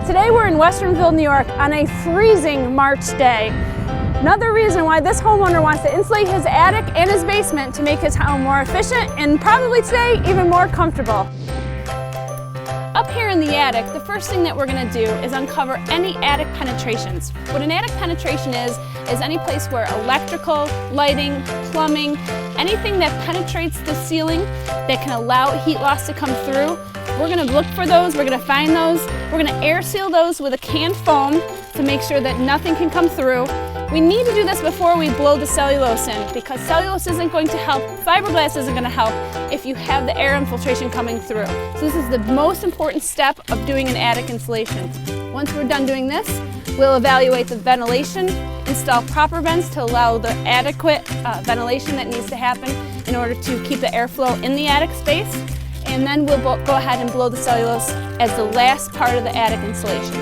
Today we're in Westernville, New York on a freezing March day. Another reason why this homeowner wants to insulate his attic and his basement to make his home more efficient and probably today even more comfortable. Up here in the attic, the first thing that we're going to do is uncover any attic penetrations. What an attic penetration is any place where electrical, lighting, plumbing, anything that penetrates the ceiling that can allow heat loss to come through. We're going to look for those, we're going to find those, we're going to air seal those with a canned foam to make sure that nothing can come through. We need to do this before we blow the cellulose in because cellulose isn't going to help, fiberglass isn't going to help if you have the air infiltration coming through. So this is the most important step of doing an attic insulation. Once we're done doing this, we'll evaluate the ventilation, install proper vents to allow the adequate ventilation that needs to happen in order to keep the airflow in the attic space. And then we'll go ahead and blow the cellulose as the last part of the attic insulation.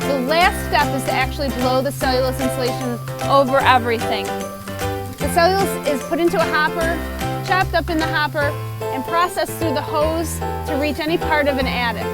The last step is to actually blow the cellulose insulation over everything. The cellulose is put into a hopper, chopped up in the hopper, and processed through the hose to reach any part of an attic.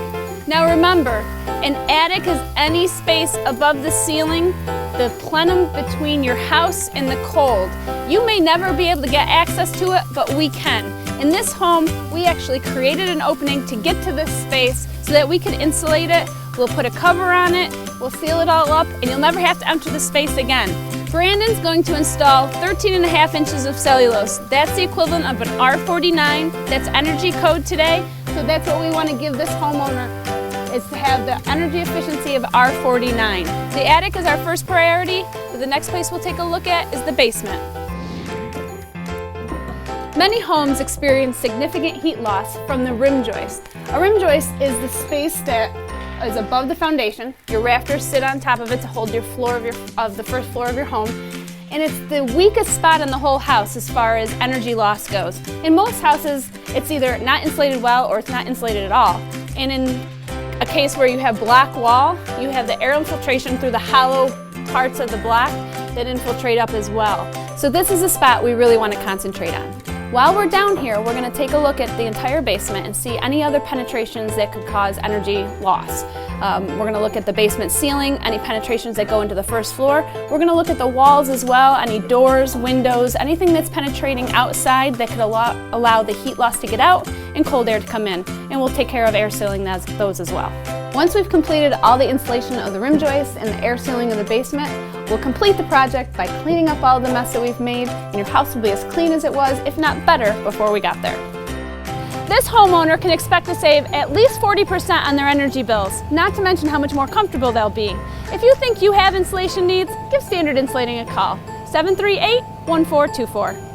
Now remember, an attic is any space above the ceiling, the plenum between your house and the cold. You may never be able to get access to it, but we can. In this home, we actually created an opening to get to this space so that we could insulate it. We'll put a cover on it, we'll seal it all up, and you'll never have to enter the space again. Brandon's going to install 13.5 inches of cellulose. That's the equivalent of an R49. That's energy code today, so that's what we want to give this homeowner, is to have the energy efficiency of R49. The attic is our first priority, but the next place we'll take a look at is the basement. Many homes experience significant heat loss from the rim joist. A rim joist is the space that is above the foundation. Your rafters sit on top of it to hold your floor of the first floor of your home. And it's the weakest spot in the whole house as far as energy loss goes. In most houses, it's either not insulated well or it's not insulated at all. And in a case where you have block wall, you have the air infiltration through the hollow parts of the block that infiltrate up as well. So this is a spot we really want to concentrate on. While we're down here, we're going to take a look at the entire basement and see any other penetrations that could cause energy loss. We're going to look at the basement ceiling, any penetrations that go into the first floor. We're going to look at the walls as well, any doors, windows, anything that's penetrating outside that could allow the heat loss to get out and cold air to come in. And we'll take care of air sealing those as well. Once we've completed all the insulation of the rim joist and the air sealing of the basement, we'll complete the project by cleaning up all the mess that we've made, and your house will be as clean as it was, if not better, before we got there. This homeowner can expect to save at least 40% on their energy bills, not to mention how much more comfortable they'll be. If you think you have insulation needs, give Standard Insulating a call, 738-1424.